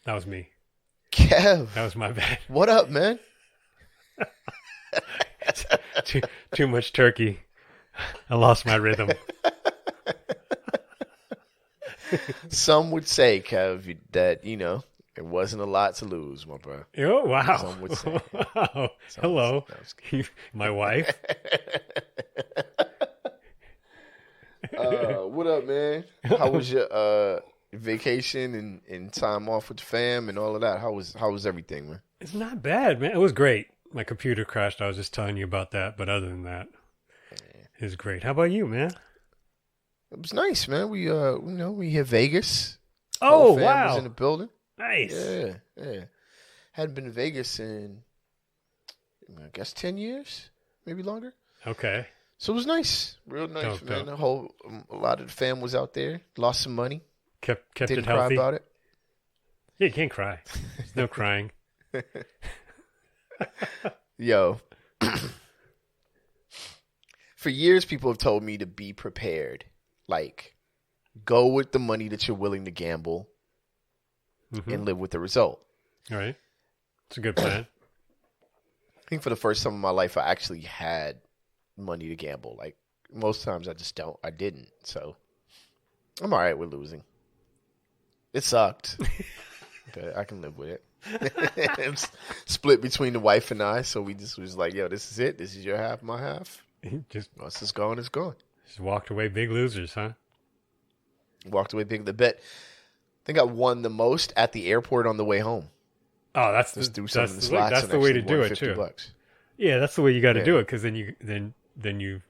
That was me. Kev. That was my bad. What up, man? Too much turkey. I lost my rhythm. Some would say, Kev, that, it wasn't a lot to lose, my bro. Oh, wow. Some would say. Wow. Hello. My wife. What up, man? How was your vacation and time off with the fam and all of that? How was everything, man? It's not bad, man. It was great. My computer crashed. I was just telling you about that. But other than that, it was great. How about you, man? It was nice, man. We we hit Vegas. Oh, Whole fam wow. was in the building. Nice. Yeah. Hadn't been to Vegas in, I guess, 10 years, maybe longer. Okay. So it was nice, real nice, Dope, man. dope. A lot of the fam was out there. Lost some money. Kept Didn't it cry healthy. about it. Yeah, you can't cry. There's no crying. Yo, for years people have told me to be prepared. Like, go with the money that you're willing to gamble and live with the result. All right. It's a good plan. I think for the first time in my life, I actually had money to gamble. Like, most times I didn't. So I'm all right with losing. It sucked, but I can live with it. It's split between the wife and I, so we just was like, yo, this is it. This is your half, my half. Just Once it's gone, it's gone. walked away big losers, huh? Walked away big. The bet. I think I won the most at the airport on the way home. Oh, that's Just the, do some that's, of the the, slots. that's and the way to actually do won it too. $50. Yeah, that's the way you got to Yeah. do it, because then you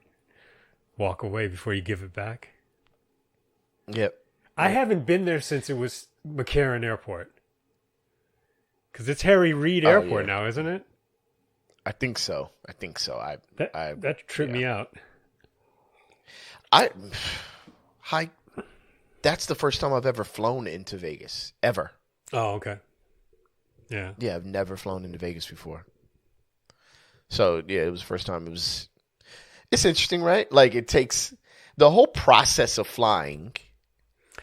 walk away before you give it back. Yep. I haven't been there since it was McCarran Airport, because it's Harry Reid Airport now, isn't it? I think so. That tripped me out. That's the first time I've ever flown into Vegas. Ever. Oh, okay. Yeah. Yeah, I've never flown into Vegas before. So, yeah, it was the first time. It's interesting, right? Like, it takes the whole process of flying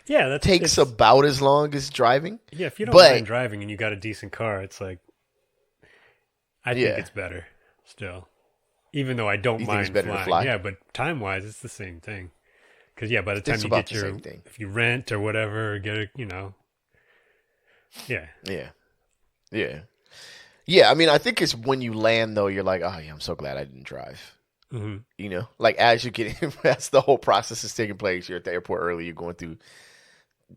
Yeah, takes about as long as driving. Yeah, if you don't mind driving and you got a decent car, it's like, I think it's better still. Even though I don't You think mind it's better to flying. fly? Yeah, but time-wise, it's the same thing. Because, by the time It's you about get the same thing. if you rent or whatever, or get a, Yeah. Yeah, I mean, I think it's when you land, though, you're like, oh, yeah, I'm so glad I didn't drive. Mm-hmm. Like, as you're getting, as the whole process is taking place, you're at the airport early, you're going through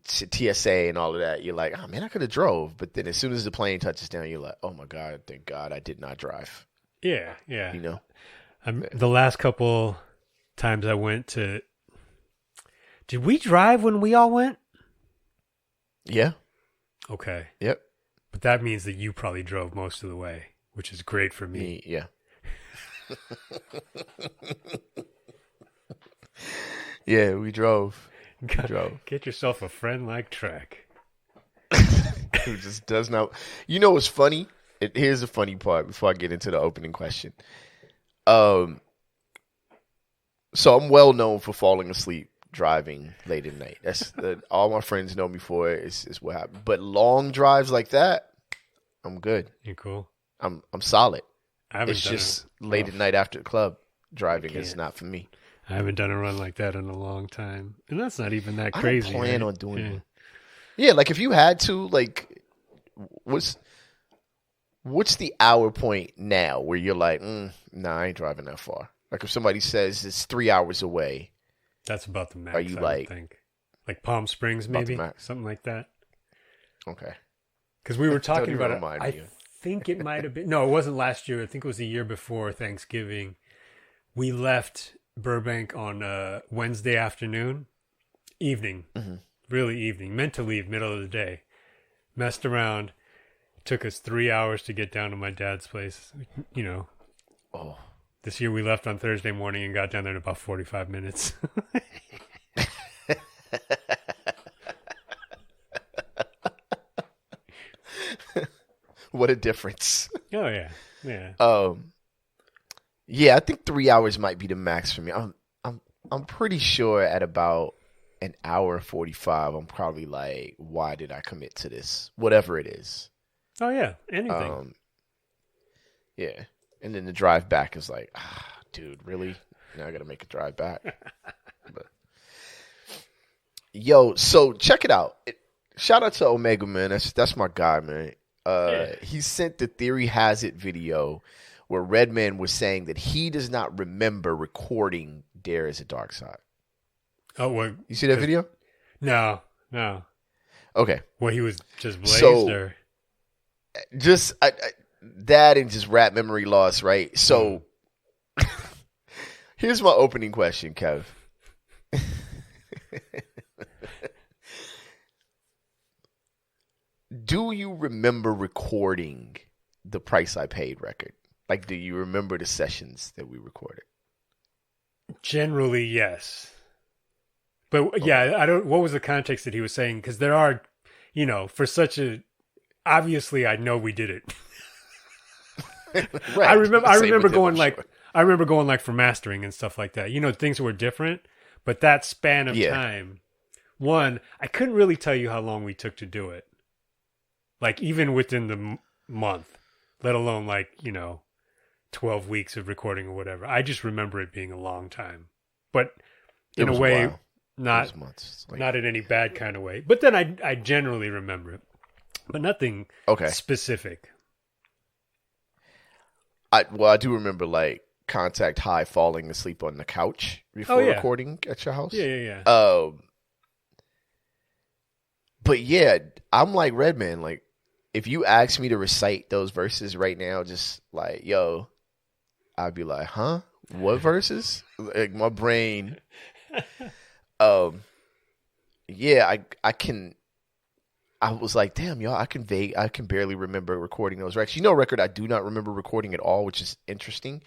TSA and all of that. You're like, oh, man, I could have drove. But then as soon as the plane touches down, you're like, oh, my God, thank God I did not drive. Yeah. The last couple times I went to... Did we drive when we all went? Yeah. Okay. Yep. But that means that you probably drove most of the way, which is great for me. Yeah. Yeah, we drove. Get yourself a friend like Trek. Who just does not. You know what's funny? Here's the funny part before I get into the opening question. So I'm well known for falling asleep driving late at night. That's all my friends know me for is what happened. But long drives like that, I'm good. You cool? I'm solid. It's just late at night after the club driving is not for me. I haven't done a run like that in a long time, and that's not even that crazy. I don't plan right? on doing it. Yeah, like if you had to, like, what's the hour point now where you're like, nah, I ain't driving that far. Like if somebody says it's 3 hours away. That's about the max. Are you I would think Palm Springs, maybe something like that. Okay. Because we were talking about it. I think it might have been. No, it wasn't last year. I think it was the year before Thanksgiving. We left Burbank on Wednesday evening, really evening. Meant to leave middle of the day. Messed around. Took us 3 hours to get down to my dad's place. Oh. This year we left on Thursday morning and got down there in about 45 minutes. What a difference. Oh yeah. Yeah. Yeah, I think 3 hours might be the max for me. I'm pretty sure at about an hour 45, I'm probably like, why did I commit to this? Whatever it is. Oh yeah, anything. Yeah. And then the drive back is like, dude, really? Now I got to make a drive back. But, yo, so check it out. Shout out to Omega, man. That's my guy, man. He sent the Theory Has It video where Redman was saying that he does not remember recording There Is a Dark Side. Oh, what? You see that video? No. Okay. Well, he was just blazed, or just that and just rap memory loss, right? So here's my opening question, Kev. Do you remember recording the Price I Paid record? Like, do you remember the sessions that we recorded? Generally, yes. But yeah, I don't. What was the context that he was saying? Because there are, for such a, obviously, I know we did it. Right. I remember going like for mastering and stuff like that. Things were different, but that span of time. One, I couldn't really tell you how long we took to do it. Like even within the month, let alone 12 weeks of recording or whatever. I just remember it being a long time, but in a way. Not in any bad kind of way. But then I generally remember it. But nothing specific. I do remember Contact High falling asleep on the couch before recording at your house. Yeah. But yeah, I'm like Redman. Like, if you ask me to recite those verses right now, just like, yo, I'd be like, huh? What verses? Like, my brain... I was like, damn, y'all, I can barely remember recording those records. A record I do not remember recording at all, which is interesting.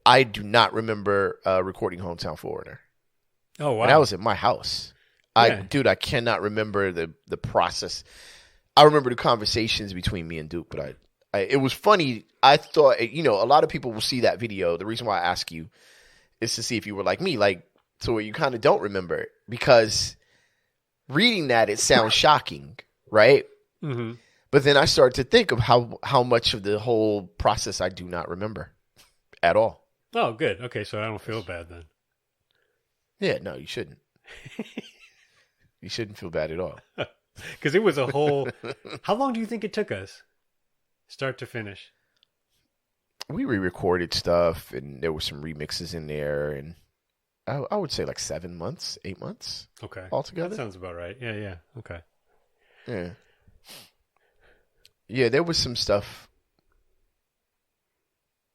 I do not remember recording Hometown Foreigner. Oh, wow. And that was at my house. Yeah. I cannot remember the process. I remember the conversations between me and Duke, but it was funny. I thought, a lot of people will see that video. The reason why I ask you is to see if you were like me, so where you kind of don't remember it, because reading that, it sounds shocking, right? Mm-hmm. But then I started to think of how much of the whole process I do not remember at all. Oh, good. Okay, so I don't feel bad then. Yeah, no, you shouldn't. You shouldn't feel bad at all. Because it was a whole... How long do you think it took us? Start to finish? We re-recorded stuff, and there were some remixes in there, and... I would say 7 months, 8 months. Okay. Altogether. That sounds about right. Yeah. Okay. Yeah. Yeah, there was some stuff.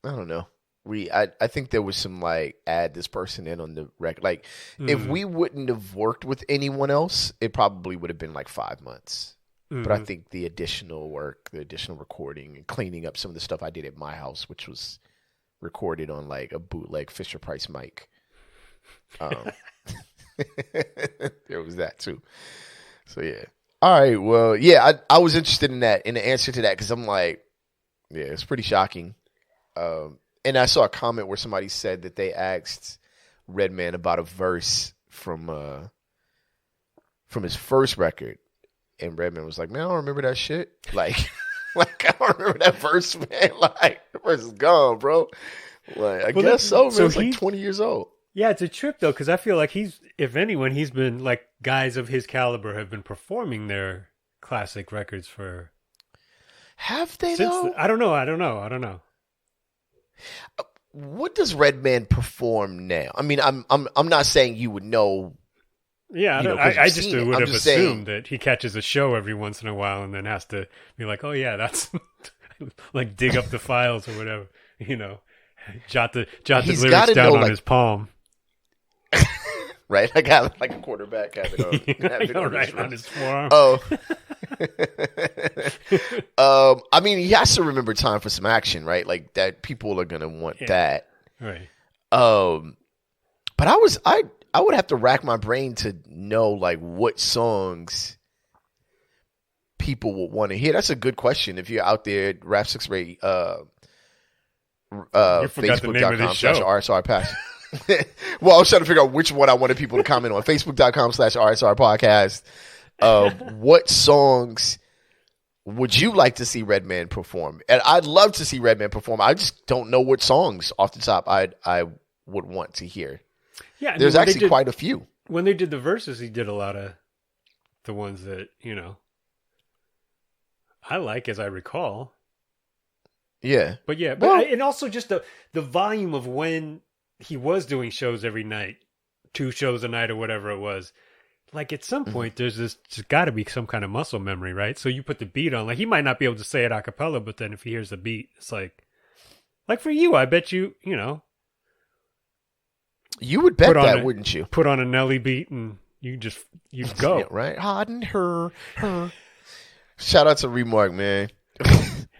I don't know. I think there was some add this person in on the record. If we wouldn't have worked with anyone else, it probably would have been 5 months. Mm-hmm. But I think the additional work, the additional recording and cleaning up some of the stuff I did at my house, which was recorded on a bootleg Fisher Price mic. There was that too. So yeah. All right. Well, yeah, I was interested in that, in the answer to that, because I'm like, yeah, it's pretty shocking. And I saw a comment where somebody said that they asked Redman about a verse from his first record, and Redman was like, "Man, I don't remember that shit. I don't remember that verse, man. The verse is gone, bro. I guess so, man. It's 20 years old." Yeah, it's a trip, though, because I feel like if anyone, he's been, guys of his caliber have been performing their classic records for... Have they, though? I don't know. What does Redman perform now? I mean, I'm not saying you would know... Yeah, I just would have assumed that he catches a show every once in a while and then has to be like, oh, yeah, that's... dig up the files or whatever, Jot the lyrics down on his palm. Right? I got a quarterback have it on his forearm. Oh. I mean, he has to remember Time for Some Action, right? That people are going to want that. Right. But I would have to rack my brain to know what songs people would want to hear. That's a good question. If you're out there, Rap 6 Ray, you forgot the name of this show. /RSR Pass. Well, I was trying to figure out which one I wanted people to comment on. Facebook.com/RSR podcast. What songs would you like to see Redman perform? And I'd love to see Redman perform. I just don't know what songs off the top I would want to hear. Yeah, there's actually quite a few. When they did the verses, he did a lot of the ones that, I like, as I recall. Yeah. But and also just the volume of when he was doing shows every night, 2 shows a night or whatever it was. Like at some point, there's got to be some kind of muscle memory, right? So you put the beat on. Like he might not be able to say it a cappella, but then if he hears the beat, it's like for you, I bet you would bet that, wouldn't you? Put on a Nelly beat and you go. Yeah, right? Harden her. Shout out to Remark, man.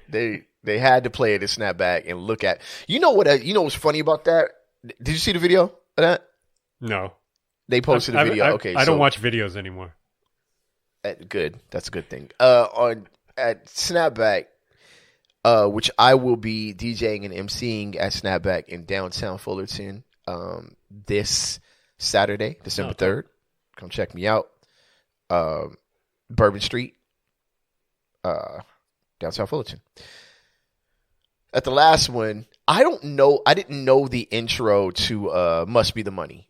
They had to play it and snap back and look at. You know what's funny about that? Did you see the video of that? No. They posted a video. I don't watch videos anymore. Good. That's a good thing. At Snapback, which I will be DJing and emceeing at Snapback in downtown Fullerton this Saturday, December 3rd. Come check me out. Bourbon Street, downtown Fullerton. At the last one, I didn't know the intro to Must Be the Money.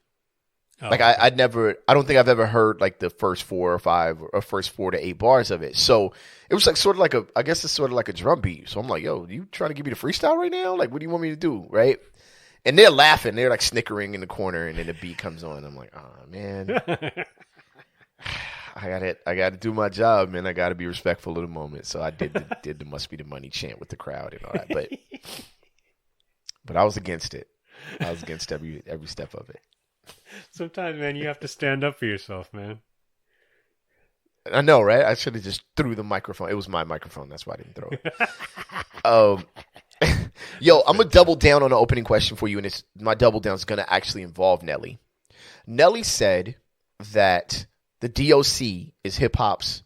Oh. Like I don't think I've ever heard like the first 4 or 5 or first 4 to 8 bars of it. So it was like sort of like I guess it's sort of like a drum beat. So I'm like, yo, you trying to give me the freestyle right now? Like, what do you want me to do? Right. And they're laughing. They're like snickering in the corner, and then the beat comes on. I'm like, oh man, I got to do my job, man. I got to be respectful of the moment. So I did the Must Be the Money chant with the crowd and all that. But I was against it. I was against every step of it. Sometimes, man, you have to stand up for yourself, man. I know, right? I should have just threw the microphone. It was my microphone. That's why I didn't throw it. Yo, I'm going to double down on the opening question for you, and my double down is going to actually involve Nelly. Nelly said that the DOC is hip-hop's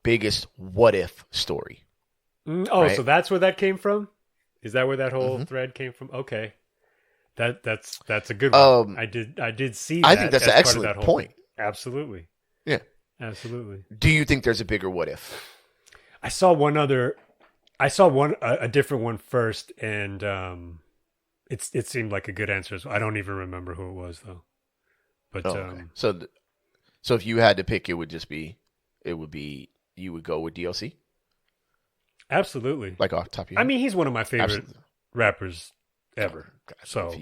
biggest what-if story. Right? So that's where that came from? Is that where that whole thread came from? Okay. That's a good one. I did see that. I think that's an excellent point. Absolutely. Yeah. Absolutely. Do you think there's a bigger what if? I saw a different one first, and it seemed like a good answer. So I don't even remember who it was though. But okay. So if you had to pick, you would go with DOC? Absolutely. Like off the top of your head? I mean, he's one of my favorite rappers ever. God, so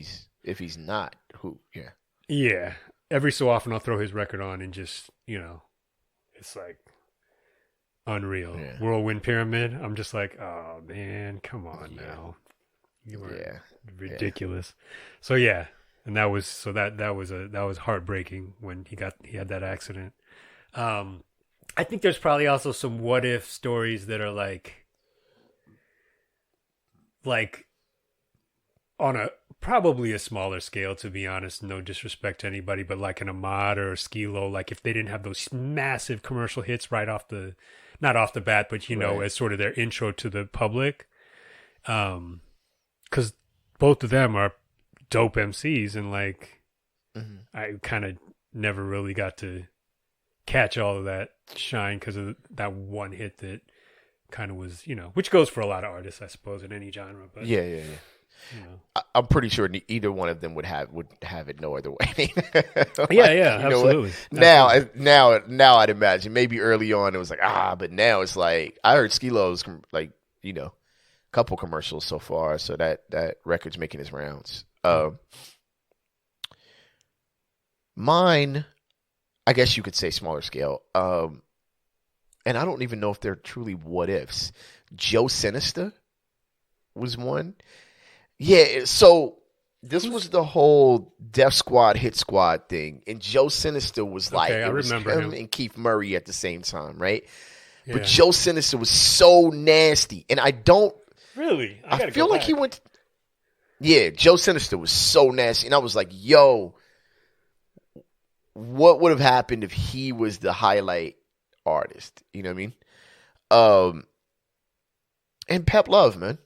if he's not, who? Yeah. Yeah. Every so often I'll throw his record on and just, it's like unreal. Yeah. Whirlwind Pyramid. I'm just like, oh man, come on now. You were ridiculous. Yeah. So yeah. And that was heartbreaking when he had that accident. I think there's probably also some what if stories that are like on probably a smaller scale, to be honest. No disrespect to anybody, but like an Ahmad or a Skilo, like if they didn't have those massive commercial hits right off not off the bat, but as sort of their intro to the public, because both of them are dope MCs, and I kind of never really got to catch all of that shine because of that one hit that kind of was, which goes for a lot of artists, I suppose, in any genre. But yeah. I'm pretty sure either one of them would have it no other way. Absolutely. Now I'd imagine maybe early on it was like but now it's like I heard Skilo's couple commercials so far, so that record's making its rounds. Mine, I guess you could say smaller scale. And I don't even know if they're truly what ifs. Joe Sinister was one. Yeah, so this was the whole Def Squad, Hit Squad thing. And Joe Sinister was like, I remember him and Keith Murray at the same time, right? Yeah. But Joe Sinister was so nasty. And I don't... Really? I feel like he went... Yeah, Joe Sinister was so nasty. And I was like, yo, what would have happened if he was the highlight artist? You know what I mean? And Pep Love, man.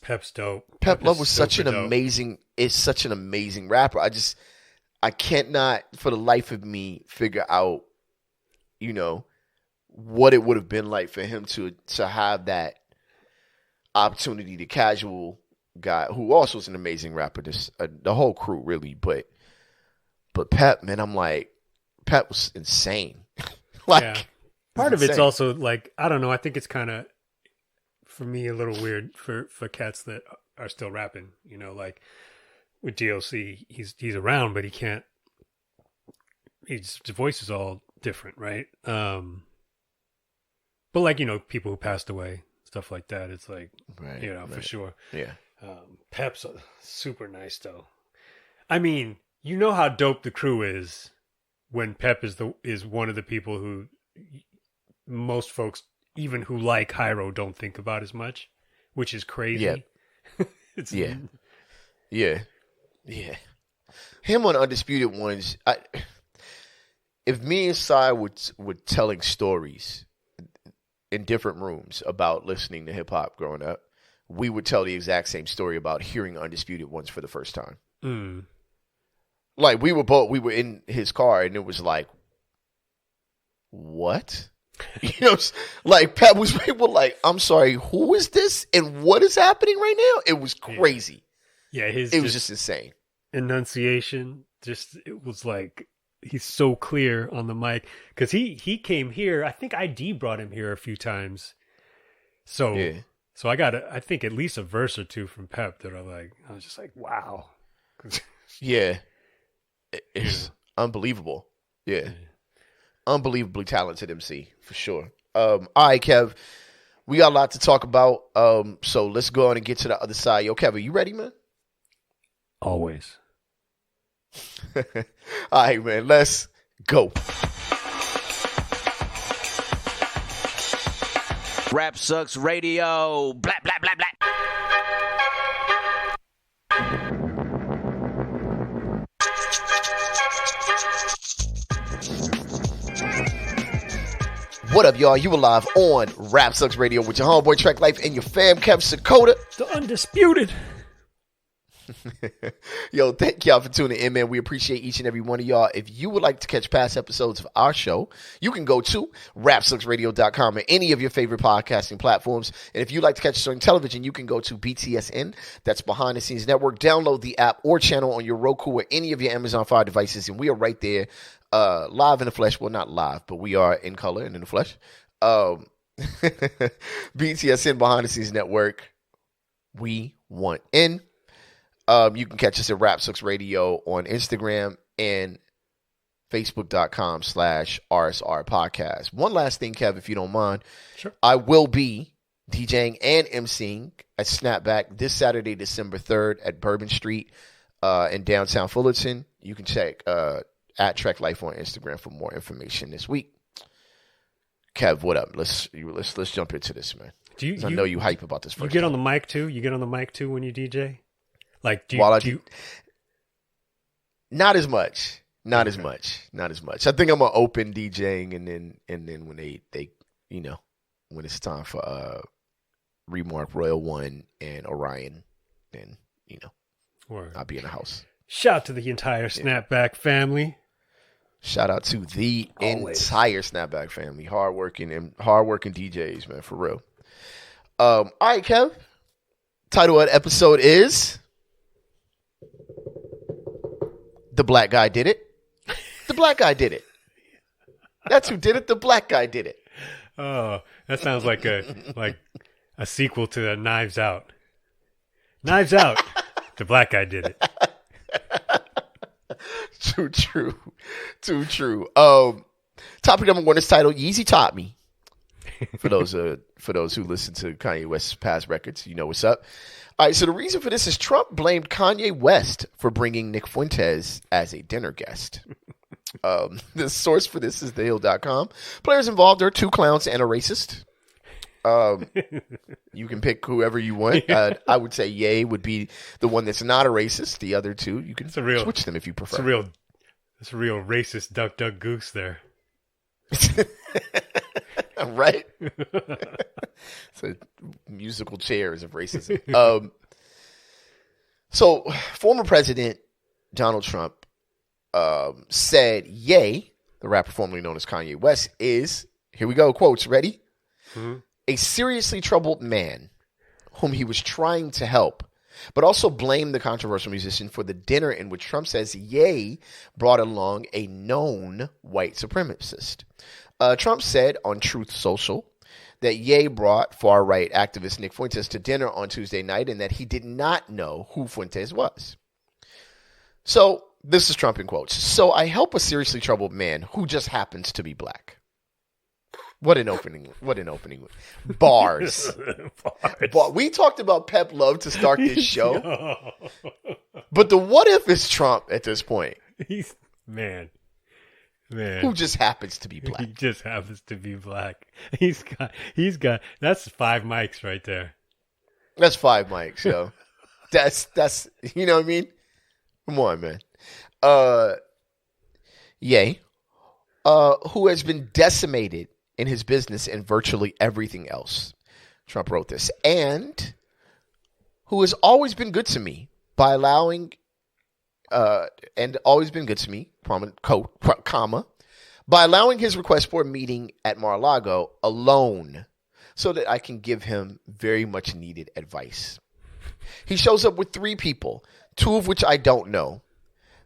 Pep's dope. Pep Love was super such an dope. amazing. Is such an amazing rapper. I cannot for the life of me figure out, what it would have been like for him to have that opportunity. The casual guy who also is an amazing rapper. The whole crew really, but Pep, man, I'm like, Pep was insane. Part of it's also like, I don't know. I think it's kind of, for me, a little weird for cats that are still rapping. Like with DOC, he's around, but he can't. His voice is all different, right? But like, people who passed away, stuff like that. It's like, right. For sure. Yeah. Pep's super nice though. I mean, how dope the crew is when Pep is one of the people who most folks, even who like Hyro, don't think about as much, which is crazy. Yeah. Yeah. Him on Undisputed Ones. If me and Sai were telling stories in different rooms about listening to hip hop growing up, we would tell the exact same story about hearing Undisputed Ones for the first time. Like we were in his car and it was like, what? Like Pat was people like, I'm sorry, who is this and what is happening right now? It was crazy. Yeah, it was just insane. Enunciation, it was like, he's so clear on the mic because he came here. I think ID brought him here a few times. So I got I think at least a verse or two from Pep that I was just like, wow. Yeah. It's unbelievable. Yeah. Unbelievably talented MC for sure. All right, Kev, we got a lot to talk about. So let's go on and get to the other side. Yo, Kev, are you ready, man? Always. All right, man, let's go. Rap Sucks Radio. Blah, blah, blah, blah. What up, y'all? You alive on Rap Sucks Radio with your homeboy Trek Life and your fam, Kev Sakota. The Undisputed. Yo, thank y'all for tuning in, man. We appreciate each and every one of y'all. If you would like to catch past episodes of our show, you can go to rapsucksradio.com or any of your favorite podcasting platforms. And if you'd like to catch us on television, you can go to BTSN. That's Behind the Scenes Network. Download the app or channel on your Roku or any of your Amazon Fire devices. And we are right there, live in the flesh. Well, not live, but we are in color and in the flesh. BTSN, Behind the Scenes Network. We want in. You can catch us at Rap Sucks Radio on Instagram and Facebook.com/RSR Podcast. One last thing, Kev, if you don't mind. Sure. I will be DJing and emceeing at Snapback this Saturday, December 3rd at Bourbon Street in downtown Fullerton. You can check at Trek Life on Instagram for more information this week. Kev, what up? Let's jump into this, man. I know you hype about this first. You get on the mic too? You get on the mic too when you DJ? Like, not as much. Not as much. I think I'm gonna open DJing and then when they when it's time for Remark, Royal One, and Orion, then I'll be in the house. Shout out to the entire Snapback family. Shout out to the entire Snapback family. Hardworking DJs, man, for real. All right, Kev. Title of the episode is The Black Guy Did It. The Black Guy Did It. That's who did it. The Black Guy did it. Oh, that sounds like a sequel to Knives Out. Knives Out. The Black Guy Did It. Too true. Topic number one is titled Yeezy Taught Me. For those who listen to Kanye West's past records, you know what's up. All right, so the reason for this is Trump blamed Kanye West for bringing Nick Fuentes as a dinner guest. The source for this is thehill.com. Players involved are two clowns and a racist. You can pick whoever you want. I would say Ye would be the one that's not a racist. The other two, you can switch them if you prefer. It's a real racist duck goose there. Right? So musical chairs of racism. So former President Donald Trump said Ye, the rapper formerly known as Kanye West, is, here we go, quotes, ready? Mm-hmm. A seriously troubled man whom he was trying to help, but also blamed the controversial musician for the dinner in which Trump says Ye brought along a known white supremacist. Trump said on Truth Social that Ye brought far-right activist Nick Fuentes to dinner on Tuesday night and that he did not know who Fuentes was. So, this is Trump in quotes. So, I help a seriously troubled man who just happens to be black. What an opening. Bars. We talked about Pep Love to start this show. But the what if is Trump at this point. Man. Who just happens to be black. He just happens to be black. He's got that's 5 mics right there. That's 5 mics, yo. That's you know what I mean? Come on, man. Ye, who has been decimated in his business and virtually everything else. Trump wrote this. And who has always been good to me by allowing and always been good to me, comma, by allowing his request for a meeting at Mar-a-Lago alone so that I can give him very much needed advice. He shows up with 3 people, 2 of which I don't know,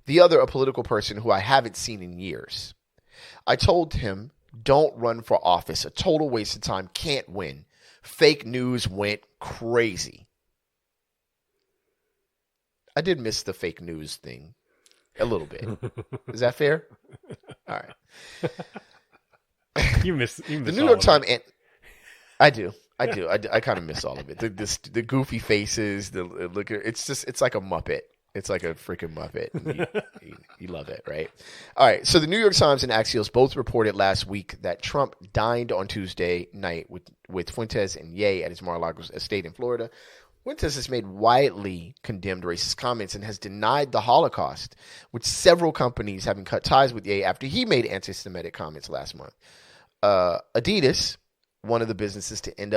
the other a political person who I haven't seen in years. I told him, don't run for office, a total waste of time, can't win. Fake news went crazy. I did miss the fake news thing a little bit. Is that fair? All right. You miss the New York Times. I do. I kind of miss all of it. The goofy faces. The look. It's like a Muppet. It's like a freaking Muppet. You love it, right? All right. So the New York Times and Axios both reported last week that Trump dined on Tuesday night with Fuentes and Ye at his Mar-a-Lago estate in Florida. Fuentes has made widely condemned racist comments and has denied the Holocaust, with several companies having cut ties with Ye after he made anti-Semitic comments last month. Adidas, one of the businesses to end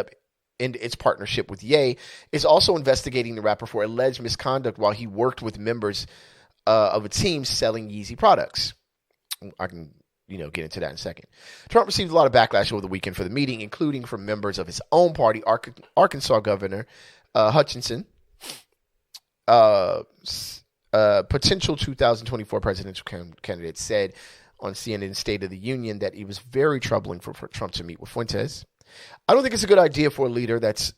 its partnership with Ye, is also investigating the rapper for alleged misconduct while he worked with members of a team selling Yeezy products. I can get into that in a second. Trump received a lot of backlash over the weekend for the meeting, including from members of his own party. Arkansas Governor Hutchinson, potential 2024 presidential candidate, said on CNN's State of the Union that it was very troubling for Trump to meet with Fuentes. I don't think it's a good idea for a leader that's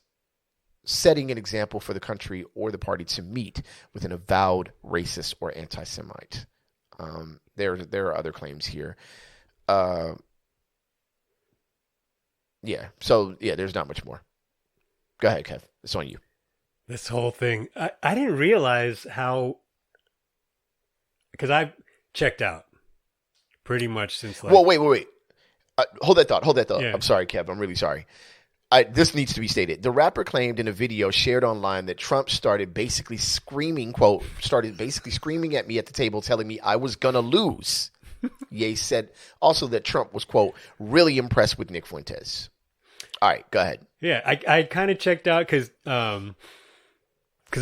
setting an example for the country or the party to meet with an avowed racist or anti-Semite. There are other claims here. There's not much more. Go ahead, Kev. It's on you. This whole thing, I didn't realize how, because I've checked out pretty much since like... Well, wait. Hold that thought. Yeah. I'm sorry, Kev. I'm really sorry. This needs to be stated. The rapper claimed in a video shared online that Trump started basically screaming at me at the table, telling me I was going to lose. Ye said also that Trump was, quote, really impressed with Nick Fuentes. All right, go ahead. Yeah, I kind of checked out because I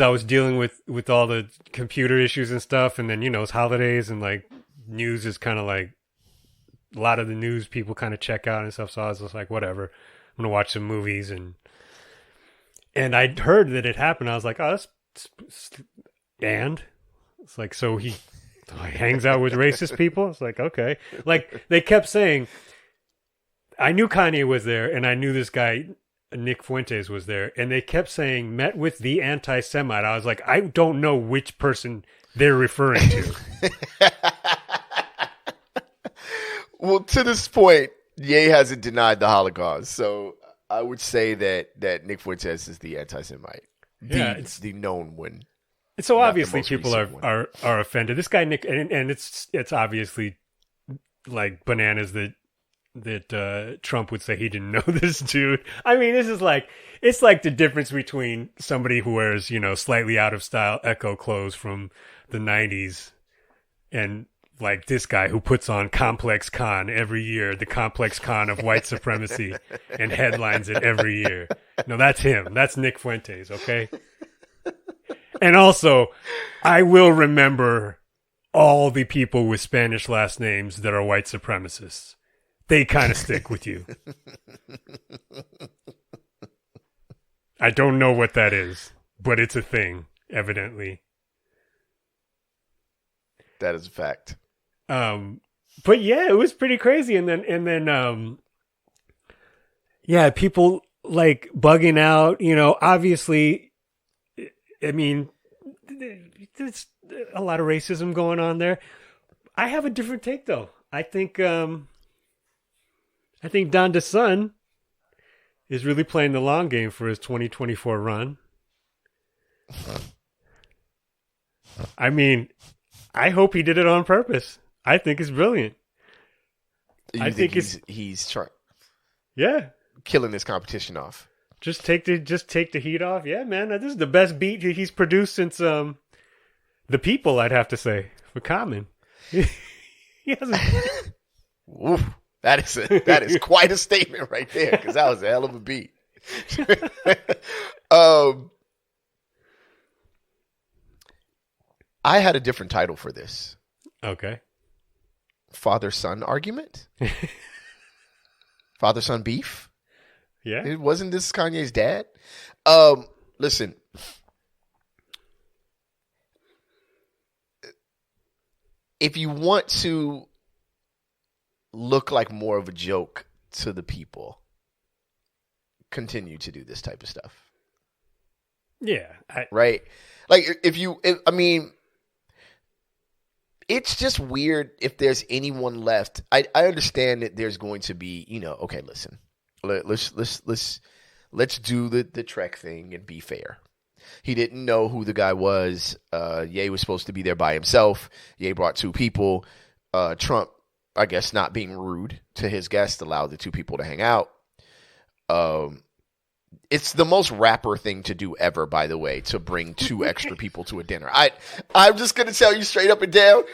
was dealing with all the computer issues and stuff, and then it's holidays and like news is kind of like a lot of the news people kind of check out and stuff. So I was just like, whatever, I'm gonna watch some movies and I heard that it happened. I was like, oh, and it's like, so he hangs out with racist people. It's like, okay, like they kept saying. I knew Kanye was there, and I knew this guy, Nick Fuentes, was there, and they kept saying, met with the anti-Semite. I was like, I don't know which person they're referring to. Well, to this point, Ye hasn't denied the Holocaust, so I would say that Nick Fuentes is the anti-Semite. It's the known one. So obviously people are offended. This guy, Nick, and it's obviously like bananas that Trump would say he didn't know this dude. I mean, it's like the difference between somebody who wears, slightly out of style Echo clothes from the 90s and like this guy who puts on Complex Con every year, the Complex Con of white supremacy, and headlines it every year. No, that's him. That's Nick Fuentes, okay? And also, I will remember all the people with Spanish last names that are white supremacists. They kind of stick with you. I don't know what that is, but it's a thing, evidently. That is a fact. But yeah, it was pretty crazy. And then, yeah, people like bugging out, you know, obviously, I mean, there's a lot of racism going on there. I have a different take though. I think Don DeSun is really playing the long game for his 2024 run. I mean, I hope he did it on purpose. I think it's brilliant. I think he's trying, yeah, killing this competition off. Just take the heat off. Yeah, man, this is the best beat he's produced since The People. I'd have to say for Common. He hasn't. Oof, that is quite a statement right there, because that was a hell of a beat. I had a different title for this. Okay. Father-son argument? Father-son beef? Yeah. It wasn't this Kanye's dad? Listen. If you want to look like more of a joke to the people, continue to do this type of stuff. Yeah. Right? Like, I mean, it's just weird if there's anyone left. I understand that there's going to be, you know, okay, listen. Let's do the Trek thing and be fair. He didn't know who the guy was. Ye was supposed to be there by himself. Ye brought two people. Trump, I guess, not being rude to his guest, allowed the two people to hang out. It's the most rapper thing to do ever, by the way, to bring two extra people to a dinner. I'm just going to tell you straight up and down,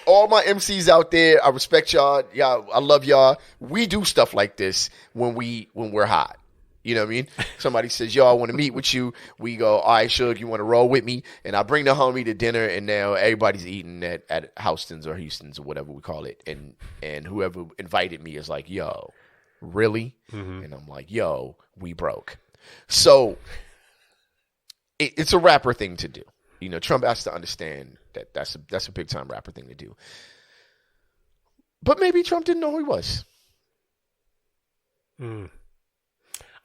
all my MCs out there, I respect y'all. Y'all, I love y'all. We do stuff like this when we're hot. You know what I mean? Somebody says, yo, I want to meet with you. We go, all right, Suge, you want to roll with me? And I bring the homie to dinner, and now everybody's eating at Houston's or Houston's or whatever we call it. And whoever invited me is like, yo, really? Mm-hmm. And I'm like, yo, we broke. So it's a rapper thing to do. You know, Trump has to understand that that's a big time rapper thing to do. But maybe Trump didn't know who he was.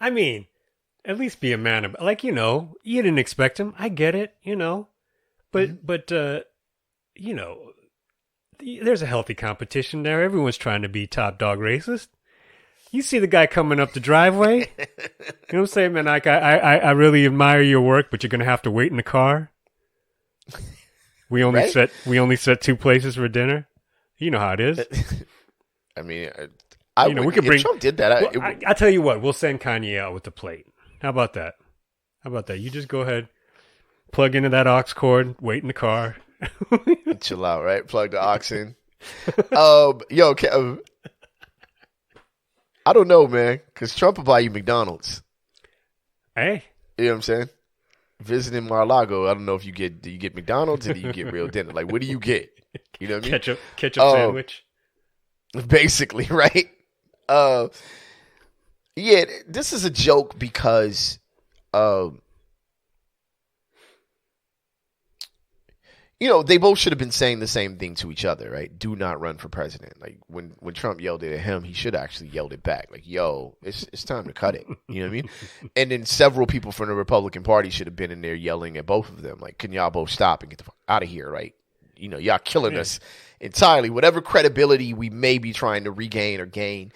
I mean, at least be a man of, like, you know, you didn't expect him. I get it, you know, but you know, there's a healthy competition there. Everyone's trying to be top dog racist. You see the guy coming up the driveway. You know what I'm saying, man? Like, I really admire your work, but you're gonna have to wait in the car. We only set two places for dinner. You know how it is. I mean, we could bring. Trump did that. I tell you what, we'll send Kanye out with the plate. How about that? You just go ahead, plug into that aux cord, wait in the car. Chill out, right? Plug the aux in. Yo, I don't know, man, because Trump will buy you McDonald's. Hey. You know what I'm saying? Visiting Mar-a-Lago, I don't know if do you get McDonald's or do you get real dinner? Like, what do you get? You know what I mean? Ketchup sandwich. Basically, right? Yeah, this is a joke because you know, they both should have been saying the same thing to each other, right? Do not run for president. Like, when Trump yelled it at him, he should have actually yelled it back. Like, yo, it's time to cut it. You know what I mean? And then several people from the Republican Party should have been in there yelling at both of them. Like, can y'all both stop and get the fuck out of here, right? You know, y'all killing us entirely. Whatever credibility we may be trying to regain or gain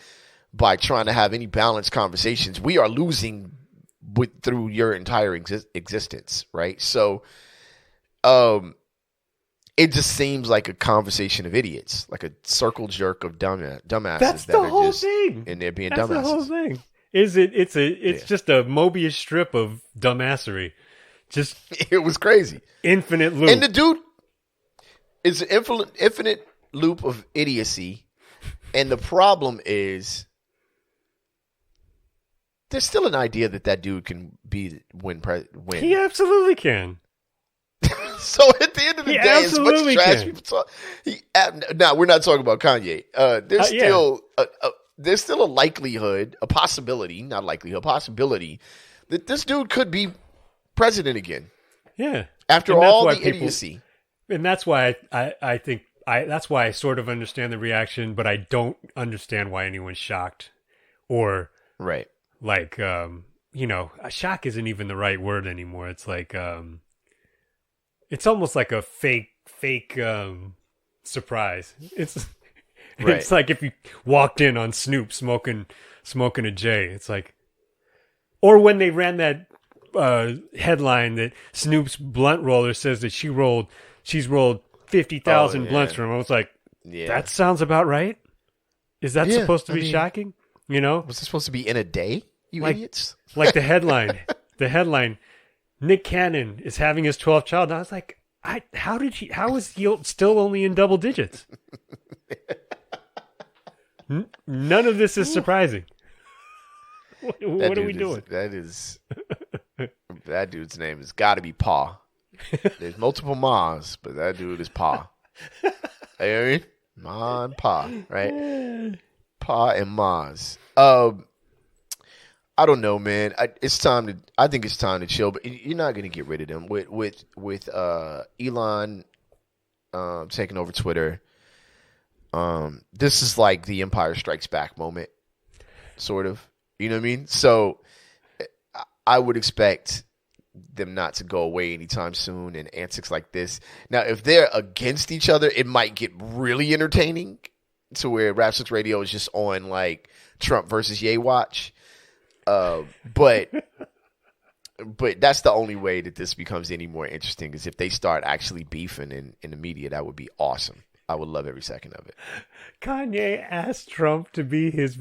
by trying to have any balanced conversations, we are losing through your entire existence, right? So, it just seems like a conversation of idiots, like a circle jerk of dumbasses. That's that the are whole just thing. And they're being That's dumbasses. the whole thing. It's just a Mobius strip of dumbassery. Just it was crazy. Infinite loop. And the dude is an infinite loop of idiocy, and the problem is there's still an idea that dude can win. He absolutely can. So at the end of the day, as much trash people talk, now we're not talking about Kanye. There's still a likelihood, a possibility, not likelihood, possibility that this dude could be president again. Yeah. After all the idiocy. And that's why I think that's why I sort of understand the reaction, but I don't understand why anyone's shocked or right. Like, shock isn't even the right word anymore. It's like, it's almost like a fake surprise. It's like if you walked in on Snoop smoking a J. It's like, or when they ran that headline that Snoop's blunt roller says that she's rolled 50,000 blunts from him. I was like, that sounds about right. Is that supposed to be shocking? Was it supposed to be in a day? You idiots! Like the headline, Nick Cannon is having his 12th child. And I was like, how is he still only in double digits? None of this is surprising. What are we doing? That dude's name has got to be Pa. There's multiple Ma's, but that dude is Pa. You know what I mean? Ma and Pa, right? Pa and Ma's. I don't know, man. I think it's time to chill, but you're not going to get rid of them with Elon taking over Twitter. This is like the Empire Strikes Back moment, sort of. You know what I mean? So I would expect them not to go away anytime soon, and antics like this. Now, if they're against each other, it might get really entertaining to where Rap Six Radio is just on like Trump versus Ye Watch. But that's the only way that this becomes any more interesting is if they start actually beefing in the media. That would be awesome. I would love every second of it. Kanye asked Trump to be his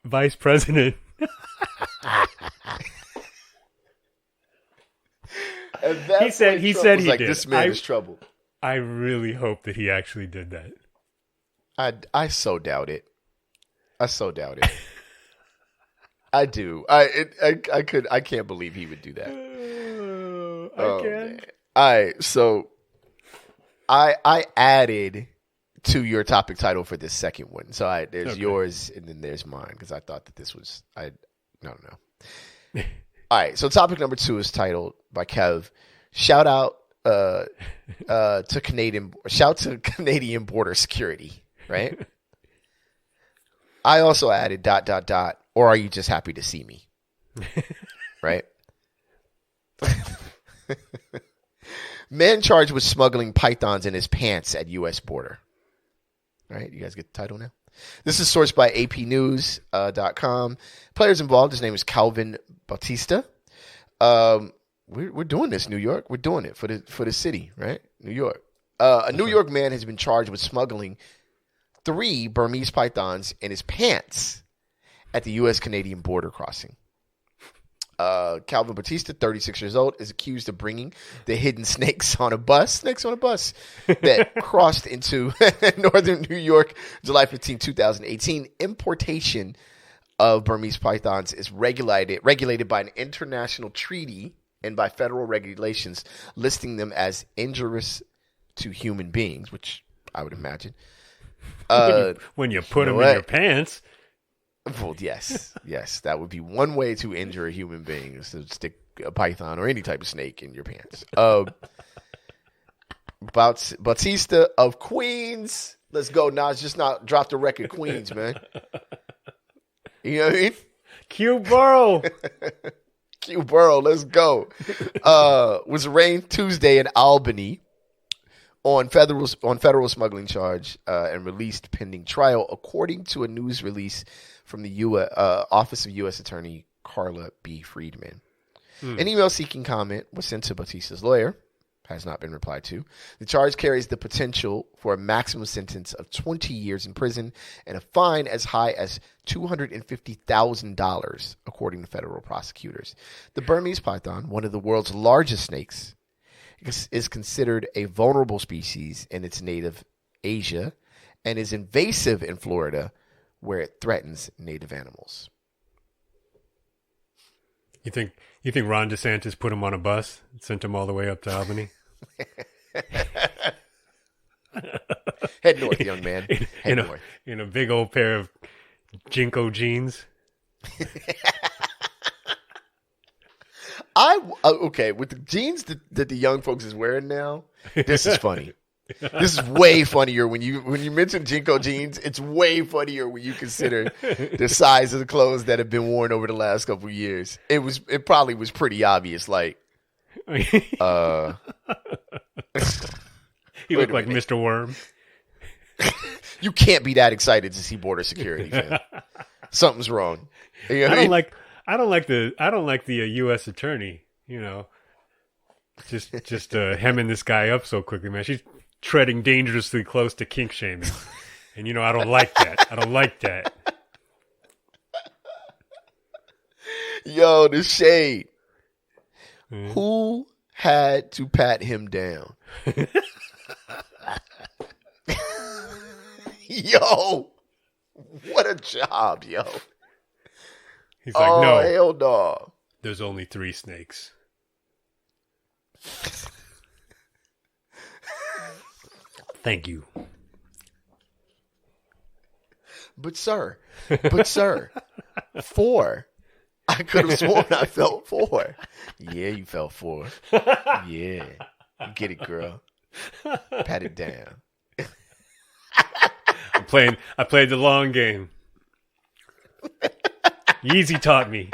vice president. He said he did. This man is trouble. I really hope that he actually did that. I so doubt it. I do. I can't believe he would do that. I can. Man. All right, so I added to your topic title for this second one. So there's yours and then there's mine because I thought that this was no. All right, so topic number 2 is titled by Kev. Shout out to Canadian border security, right? I also added ... or are you just happy to see me? Right? Man charged with smuggling pythons in his pants at U.S. border. All right, you guys get the title now? This is sourced by apnews.com. Players involved, his name is Calvin Bautista. We're doing this, New York. We're doing it for the city, right? New York. A New York man has been charged with smuggling 3 Burmese pythons in his pants at the U.S.-Canadian border crossing. Calvin Bautista, 36 years old, is accused of bringing the hidden snakes on a bus that crossed into northern New York July 15, 2018. Importation of Burmese pythons is regulated by an international treaty and by federal regulations listing them as injurious to human beings, which I would imagine. When you put them in your pants. Well, yes, that would be one way to injure a human being is to stick a python or any type of snake in your pants. Bautista of Queens, let's go. Nas just not drop the record, Queens, man. You know what I mean? Q Borough, let's go. Was arraigned Tuesday in Albany on federal smuggling charge and released pending trial, according to a news release from the Office of U.S. Attorney Carla B. Friedman. An email seeking comment was sent to Bautista's lawyer. Has not been replied to. The charge carries the potential for a maximum sentence of 20 years in prison and a fine as high as $250,000, according to federal prosecutors. The Burmese python, one of the world's largest snakes, is considered a vulnerable species in its native Asia and is invasive in Florida, where it threatens native animals. You think Ron DeSantis put him on a bus and sent him all the way up to Albany? Head north, young man. Head north. In a big old pair of Jinko jeans. Okay, with the jeans that the young folks is wearing now, this is funny. This is way funnier when you mention Jinko jeans. It's way funnier when you consider the size of the clothes that have been worn over the last couple of years. It probably was pretty obvious. Like, He looked like Mr. Worm. You can't be that excited to see border security, fam. Something's wrong. You know what I mean? I don't like the U.S. attorney. Just hemming this guy up so quickly, man. She's treading dangerously close to kink shaming, and I don't like that. I don't like that. Yo, the shade. Who had to pat him down? Yo, what a job, yo. He's like, no, hell no. There's only 3 snakes. Thank you. But sir, 4. I could have sworn I felt 4. Yeah, you felt 4. Yeah, you get it, girl. Pat it down. I played the long game. Yeezy taught me.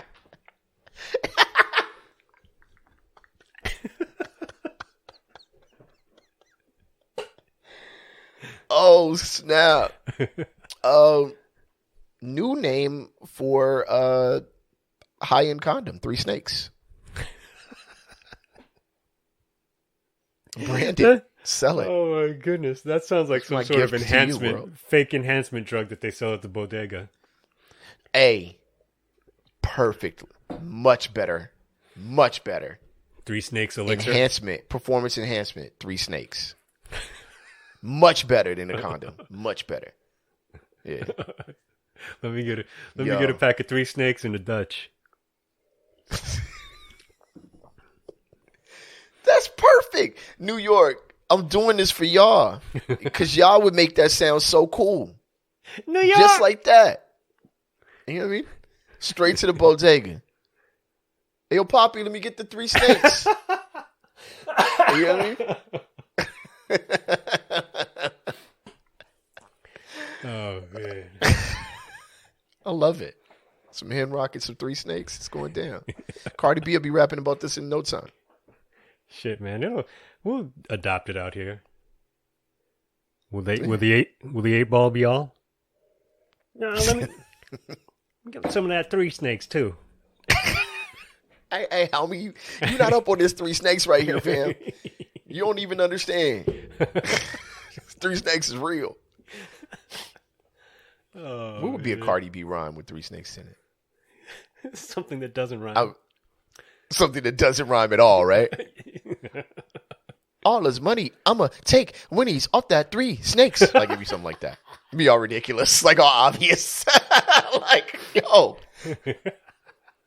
Oh, snap. New name for high-end condom, 3 snakes. Branded. Sell it. Oh my goodness. That sounds like some sort of fake enhancement drug that they sell at the bodega. Perfect. Much better. 3 snakes elixir. Enhancement. Performance enhancement. 3 snakes. Much better than a condom. Much better. Yeah. Let me get a pack of 3 snakes and a Dutch. That's perfect. New York, I'm doing this for y'all. Because y'all would make that sound so cool. New York! Just like that. You know what I mean? Straight to the bodega. Hey, yo, Poppy, let me get the 3 snakes. You know what I mean? Oh, man. I love it. Some hand rockets, some 3 snakes. It's going down. Cardi B will be rapping about this in no time. Shit, man. We'll adopt it out here. Will the 8-ball be all? No, let me get some of that 3 snakes too. Hey, homie, you not up on this 3 snakes right here, fam. You don't even understand. 3 snakes is real. Oh, what would be a Cardi B rhyme with 3 snakes in it? Something that doesn't rhyme. Something that doesn't rhyme at all, right? All his money, I'ma take when he's off that 3 snakes. Like, it'd be something like that. It'd be all ridiculous. Like, all obvious. Like, yo.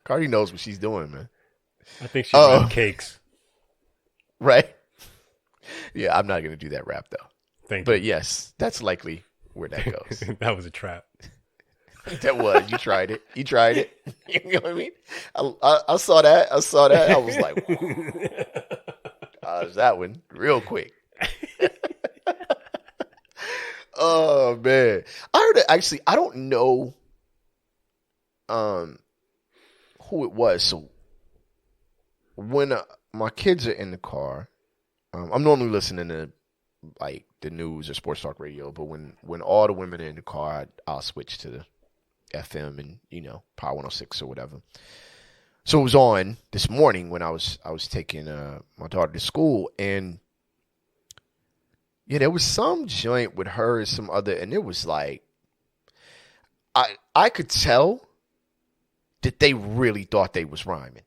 Cardi knows what she's doing, man. I think she's got cakes. Right? Yeah, I'm not going to do that rap, though. Thank you. But yes, that's likely where that goes. That was a trap. That was. You tried it. You know what I mean? I saw that. I was like, dodge that one real quick. Oh, man. I heard it. Actually, I don't know who it was. So when my kids are in the car, I'm normally listening to like the news or sports talk radio, but when all the women are in the car, I'll switch to the FM and Power 106 or whatever. So it was on this morning when I was taking my daughter to school, and yeah, there was some joint with her and some other, and it was like I could tell that they really thought they was rhyming.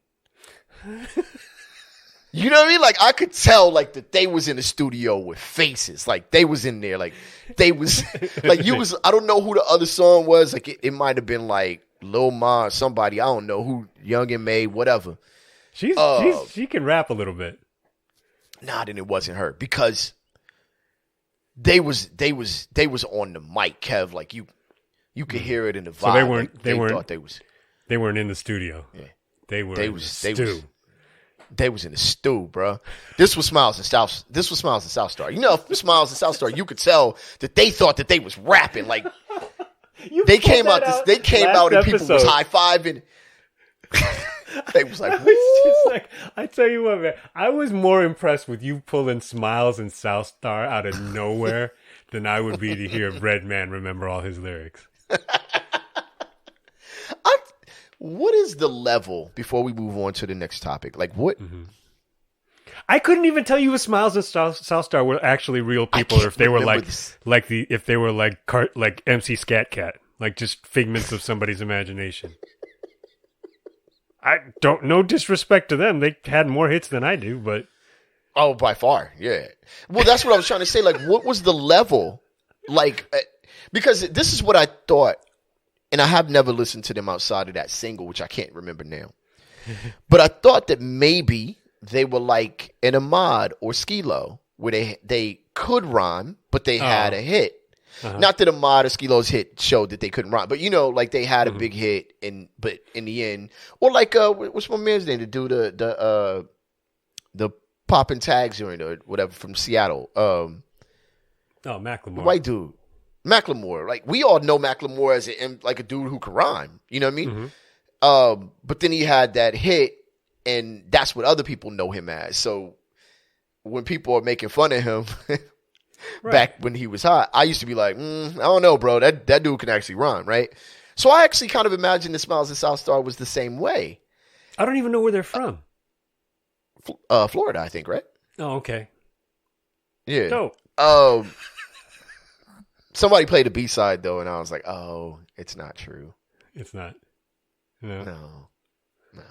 You know what I mean? Like I could tell like that they was in the studio with faces. Like they was in there. Like they was like you was. I don't know who the other song was. Like it might have been like Lil Ma or somebody. I don't know who. Young and May, whatever. She can rap a little bit. Nah, then it wasn't her because they was on the mic, Kev. Like you could hear it in the vibe. So they weren't. Like, they weren't. thought they was. They weren't in the studio. Yeah. They was in the stew, bro. This was Smiles and South. This was Smiles and South Star. You know, Smiles and South Star. You could tell that they thought that they was rapping. Like they came out. They came out and people was high fiving. They was like, I tell you what, man. I was more impressed with you pulling Smiles and South Star out of nowhere than I would be to hear Redman remember all his lyrics. What is the level before we move on to the next topic? Like what? Mm-hmm. I couldn't even tell you if Smiles and South Star were actually real people, or if they were like MC Scat Cat, like just figments of somebody's imagination. I don't. No disrespect to them, they had more hits than I do, but by far, yeah. Well, that's what I was trying to say. Like, what was the level? Like, because this is what I thought. And I have never listened to them outside of that single, which I can't remember now. But I thought that maybe they were like an Ahmad or Skilo, where they could rhyme, but they had a hit. Uh-huh. Not that Ahmad or Skilo's hit showed that they couldn't rhyme, but like they had a big hit, but in the end, or like what's my man's name to do the poppin' tags joint or whatever from Seattle? Macklemore, the white dude. Macklemore, like we all know Macklemore as like a dude who can rhyme, you know what I mean? Mm-hmm. But then he had that hit, and that's what other people know him as. So when people are making fun of him back when he was hot, I used to be like, I don't know, bro. That dude can actually rhyme, right? So I actually kind of imagined the Smiles and South Star was the same way. I don't even know where they're from. Florida, I think, right? Oh, okay. Yeah. Dope. Somebody played the B-side, though, and I was like, oh, it's not true. It's not. No. No.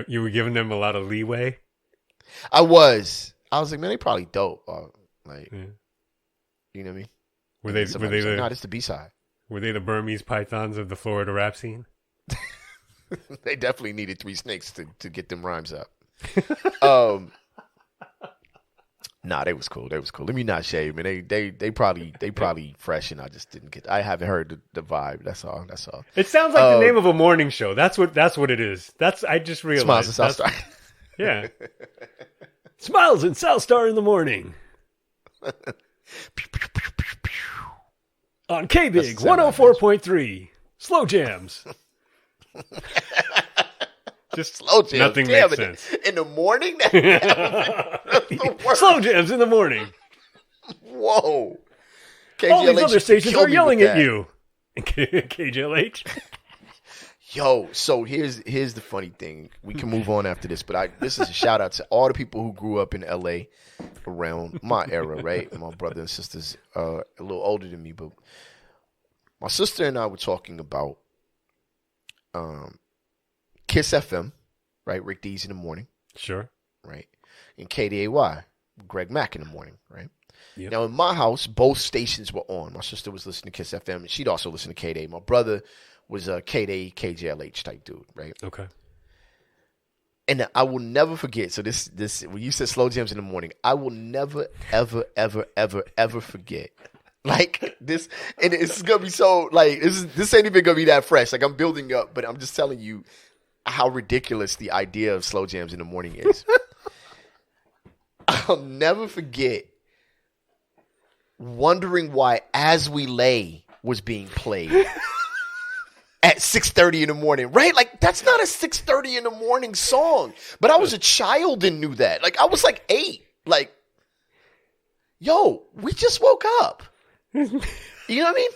You were giving them a lot of leeway? I was like, man, they probably dope. You know what I mean? Were they no, it's the B-side. Were they the Burmese pythons of the Florida rap scene? They definitely needed 3 snakes to get them rhymes up. Nah, they was cool. Let me not shade, man. They probably fresh, and I just didn't get. I haven't heard the vibe. That's all. It sounds like the name of a morning show. That's what it is. I just realized. Smiles and South Star. Yeah. Smiles and South Star in the morning. On K-Big 104.3 Slow Jams. Just slow jams. Nothing makes sense. In the morning? Slow jams in the morning. Whoa. KJLH, all these other stations are yelling at you. KJLH. Yo, so here's the funny thing. We can move on after this, but this is a shout out to all the people who grew up in LA around my era, right? My brother and sisters a little older than me, but my sister and I were talking about Kiss FM, right? Rick Dees in the morning. Sure. Right. And KDAY, Greg Mack in the morning, right? Yep. Now, in my house, both stations were on. My sister was listening to Kiss FM, and she'd also listen to KDAY. My brother was a KDAY, KJLH type dude, right? Okay. And I will never forget. So this when you said slow jams in the morning, I will never, ever, ever, ever, ever forget. Like this, and it's gonna be so like this ain't even gonna be that fresh. Like I'm building up, but I'm just telling you how ridiculous the idea of slow jams in the morning is. I'll never forget wondering why As We Lay was being played at 6:30 in the morning, right? Like, that's not a 6:30 in the morning song. But I was a child and knew that. Like, I was like 8. Like, yo, we just woke up. You know what I mean?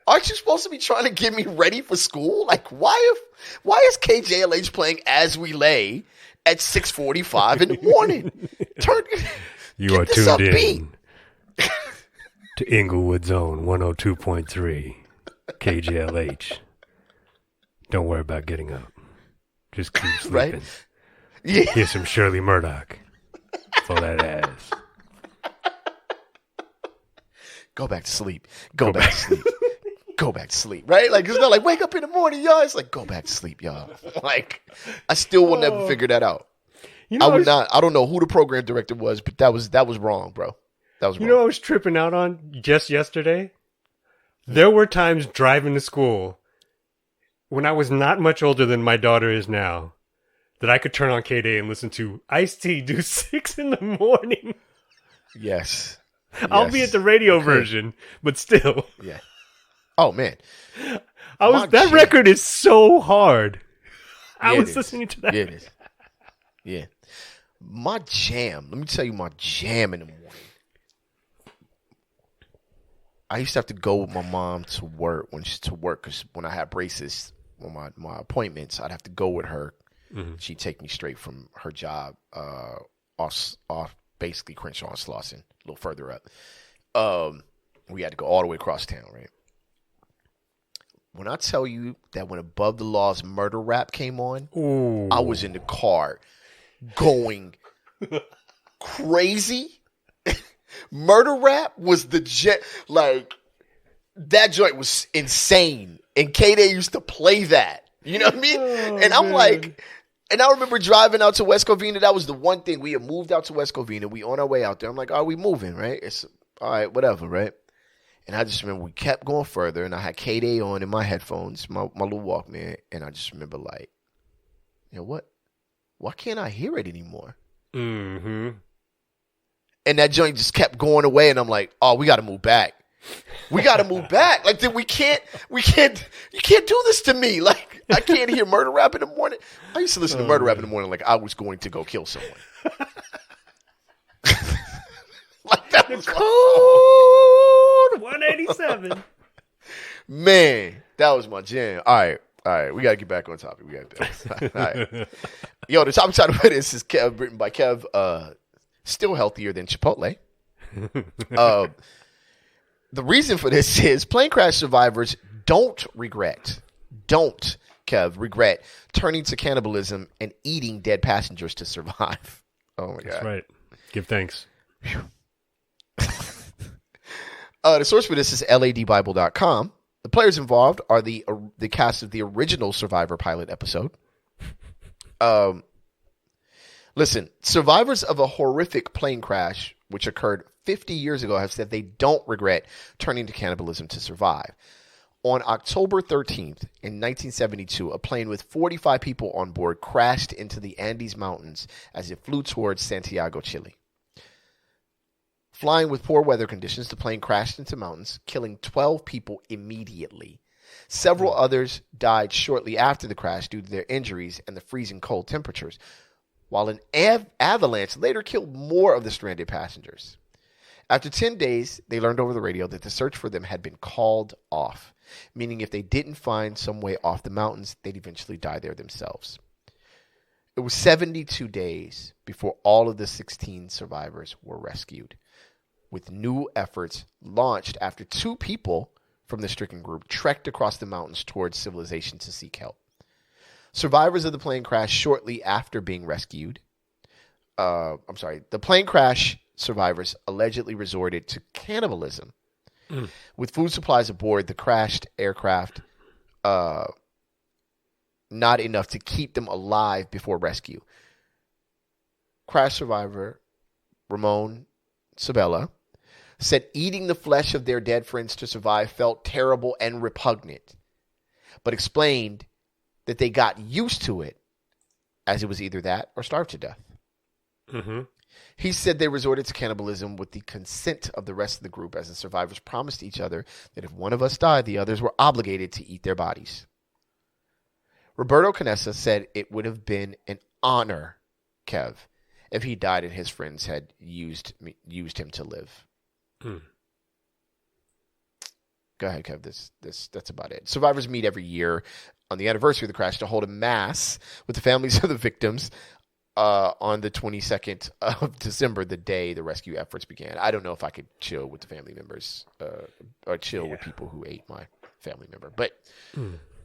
Aren't you supposed to be trying to get me ready for school? Like, why is KJLH playing As We Lay at 6:45 in the morning? You are tuned in to Inglewood Zone 102.3 KJLH. Don't worry about getting up. Just keep sleeping. Right? Yeah. Here's some Shirley Murdoch for that ass. Go back to sleep. Go back to sleep. Go back to sleep. Right? Like, it's not like, wake up in the morning, y'all. It's like, go back to sleep, y'all. Like, I still will never figure that out. You know, I don't know who the program director was, but that was wrong, bro. That was wrong. You know what I was tripping out on just yesterday? There were times driving to school when I was not much older than my daughter is now that I could turn on K-Day and listen to Ice-T do 6 in the morning. Yes. I'll be at the radio version, but still. Yeah. Oh, man. That record is so hard. I was is. listening to that. Yeah, it is. Yeah. My jam. Let me tell you my jam in the morning. I used to have to go with my mom to work because when I had braces on my appointments, I'd have to go with her. Mm-hmm. She'd take me straight from her job off basically Crenshaw and Slauson, a little further up. We had to go all the way across town, right? When I tell you that when Above the Law's murder rap came on, ooh, I was in the car going crazy. Murder rap was like that joint was insane, and K-Day used to play that. You know what I mean? And I'm like, and I remember driving out to West Covina. That was the one thing, we had moved out to West Covina. We on our way out there. I'm like, are we moving? Right? It's all right, whatever, right? And I just remember we kept going further, and I had K-Day on in my headphones, my little Walkman, and I just remember like, you know what? Why can't I hear it anymore? Mm-hmm. And that joint just kept going away, and I'm like, oh, we got to move back. We got to move back. Like, you can't do this to me. Like, I can't hear murder rap in the morning. I used to listen to murder rap in the morning like I was going to go kill someone. Like, that was cold 187. Man, that was my jam. All right. We got to get back on topic. All right. Yo, the topic title of this is written by Kev. Still healthier than Chipotle. The reason for this is plane crash survivors don't regret turning to cannibalism and eating dead passengers to survive. Oh my God. That's right. Give thanks. The source for this is ladbible.com. The players involved are the cast of the original Survivor pilot episode. Listen, survivors of a horrific plane crash, which occurred 50 years ago, have said they don't regret turning to cannibalism to survive. On October 13th in 1972, a plane with 45 people on board crashed into the Andes Mountains as it flew towards Santiago, Chile. Flying with poor weather conditions, the plane crashed into mountains, killing 12 people immediately. Several others died shortly after the crash due to their injuries and the freezing cold temperatures, while an avalanche later killed more of the stranded passengers. After 10 days, they learned over the radio that the search for them had been called off, meaning if they didn't find some way off the mountains, they'd eventually die there themselves. It was 72 days before all of the 16 survivors were rescued, with new efforts launched after 2 people from the stricken group trekked across the mountains towards civilization to seek help. Survivors of the plane crash shortly after being rescued. The plane crash survivors allegedly resorted to cannibalism. With food supplies aboard the crashed aircraft, not enough to keep them alive before rescue. Crash survivor Ramon Sabella said eating the flesh of their dead friends to survive felt terrible and repugnant, but explained that they got used to it, as it was either that or starve to death. Mm-hmm. He said they resorted to cannibalism with the consent of the rest of the group, as the survivors promised each other that if one of us died, the others were obligated to eat their bodies. Roberto Canessa said it would have been an honor, Kev, if he died and his friends had used him to live. Go ahead, Kev. That's about it. Survivors meet every year on the anniversary of the crash to hold a mass with the families of the victims on the 22nd of December, the day the rescue efforts began. I don't know if I could chill with the family members or chill with people who ate my family member. But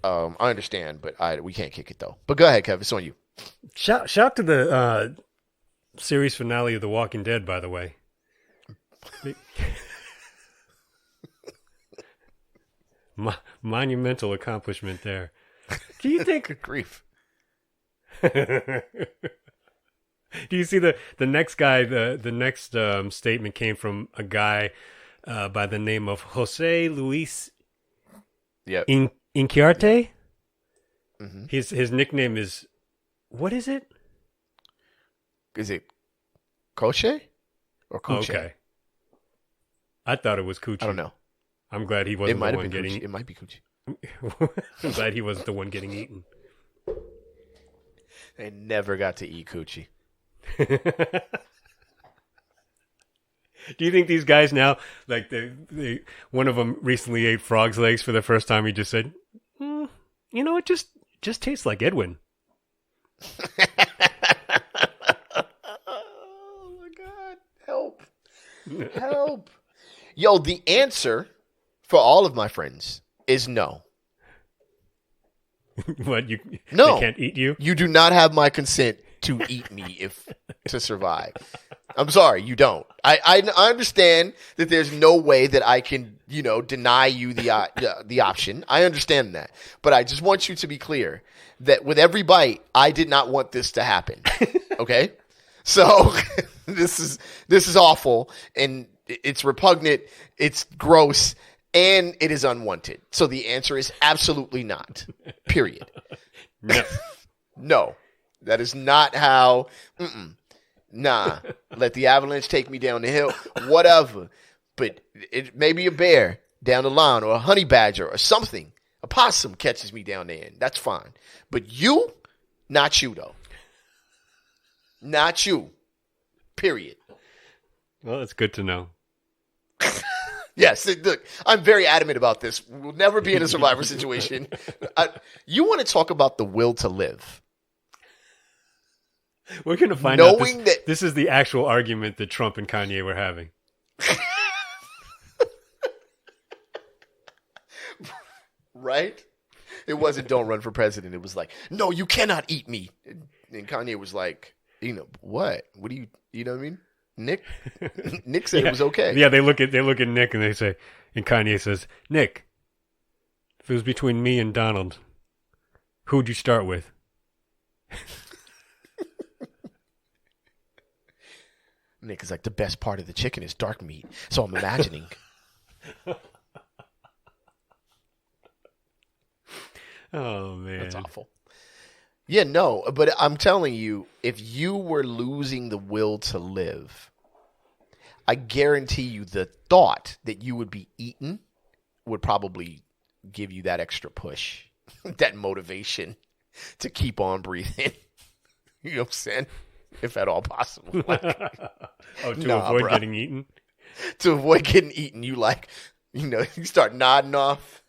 I understand, but we can't kick it, though. But go ahead, Kev. It's on you. Shout to the series finale of The Walking Dead, by the way. Monumental accomplishment there. Do you think? Good grief. Do you see the next guy? The next statement came from a guy by the name of Jose Luis Inquiarte. Mm-hmm. His nickname is, what is it? Is it Koche or Kuche? Okay. I thought it was Coochie. I don't know. I'm glad he wasn't the one getting. It might be Kuchi. I'm glad he wasn't the one getting eaten. They never got to eat Coochie. Do you think these guys now, like one of them recently ate frog's legs for the first time? He just said, you know, it just tastes like Edwin. Oh my God! Help! Help! Yo, the answer for all of my friends is no. What No, they can't eat you? You do not have my consent to eat me to survive. I'm sorry, you don't. I understand that there's no way that I can, deny you the option. I understand that, but I just want you to be clear that with every bite, I did not want this to happen. Okay, so this is awful, and it's repugnant, it's gross, and it is unwanted. So the answer is absolutely not. Period. No. No, that is not how. Nah, let the avalanche take me down the hill, whatever. But it maybe a bear down the line, or a honey badger, or something. A possum catches me down there, and that's fine. But you, not you though. Not you. Period. Well, it's good to know. Yes, look, I'm very adamant about this. We'll never be in a survivor situation. You want to talk about the will to live? We're going to find out this is the actual argument that Trump and Kanye were having. Right? It wasn't don't run for president. It was like, no, you cannot eat me. And Kanye was like, what? What do you know what I mean? Nick said it was okay. Yeah, they look at Nick and they say, and Kanye says, Nick, if it was between me and Donald, who'd you start with? Nick is like, the best part of the chicken is dark meat. So I'm imagining. Oh, man. That's awful. Yeah, no, but I'm telling you, if you were losing the will to live, I guarantee you the thought that you would be eaten would probably give you that extra push, that motivation to keep on breathing. You know what I'm saying? If at all possible. Like, avoid getting eaten? To avoid getting eaten, you you start nodding off,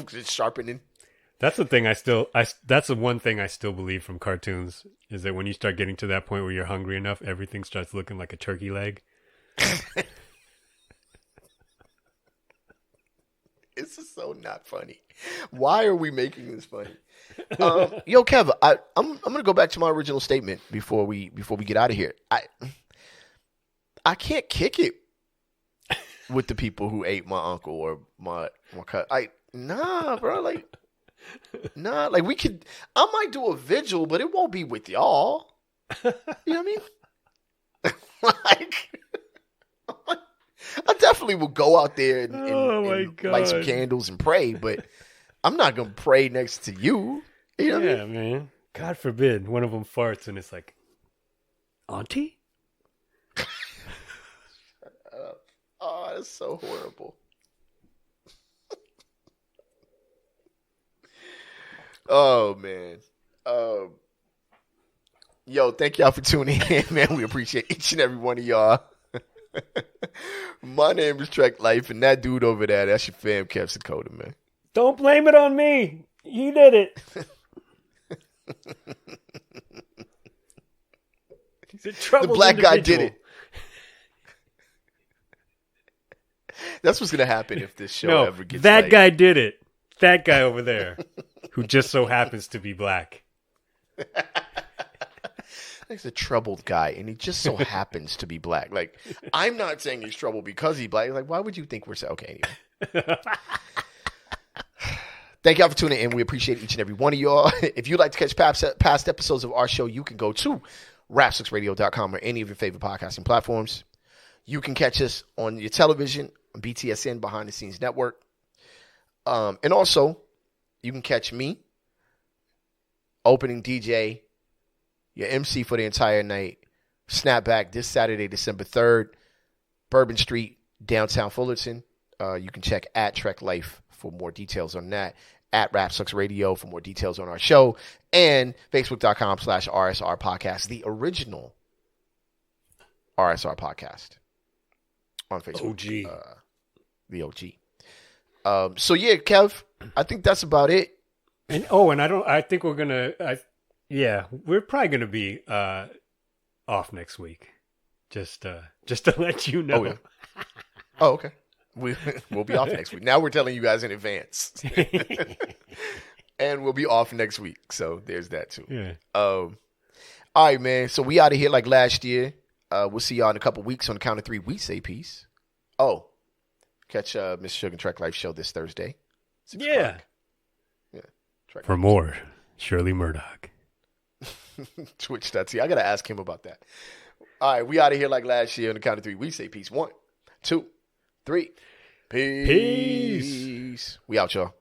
just sharpening. That's the thing that's the one thing I still believe from cartoons, is that when you start getting to that point where you're hungry enough, everything starts looking like a turkey leg. This is so not funny. Why are we making this funny? Yo, Kev, I'm gonna go back to my original statement before we get out of here. I can't kick it with the people who ate my uncle or my cousin. Nah, bro. Like we could. I might do a vigil, but it won't be with y'all. You know what I mean? I definitely will go out there and light some candles and pray, but I'm not gonna pray next to you. You know what I mean? Man. God forbid one of them farts and it's like, Auntie? Oh, that's so horrible. Oh, man. Yo, thank y'all for tuning in, man. We appreciate each and every one of y'all. My name is Trek Life, and that dude over there, that's your fam, Kev Sakota, man. Don't blame it on me. You did it. He's a troubled The black individual. guy did it. That's what's going to happen if this show ever gets that guy did it. That guy over there, who just so happens to be black. He's a troubled guy, and he just so happens to be black. Like, I'm not saying he's trouble because he's black. Like, why would you think we're so? Okay, anyway. Thank y'all for tuning in. We appreciate each and every one of y'all. If you'd like to catch past episodes of our show, you can go to rap6radio.com or any of your favorite podcasting platforms. You can catch us on your television, on BTSN, Behind the Scenes Network. And also, you can catch me, opening DJ, your MC for the entire night, Snapback this Saturday, December 3rd, Bourbon Street, downtown Fullerton. You can check at Trek Life for more details on that, at Rap Sucks Radio for more details on our show, and Facebook.com/RSR Podcast, the original RSR Podcast on Facebook. OG. The OG. So yeah, Kev, I think that's about it. And I think we're gonna. We're probably gonna be off next week. Just to let you know. Oh, yeah. Oh, okay. We'll be off next week. Now we're telling you guys in advance, and we'll be off next week. So there's that too. Yeah. All right, man. So we out of here like last year. We'll see y'all in a couple weeks. On the count of three, we say peace. Oh, catch Mr. Sugar and Trek Life show this Thursday. 6 o'clock. Yeah. Trek For Life. more, Shirley Murdoch. Twitch.tv. I gotta ask him about that. All right, we out of here like last year. On the count of three, we say peace. 1, 2, 3. Peace. We out, y'all.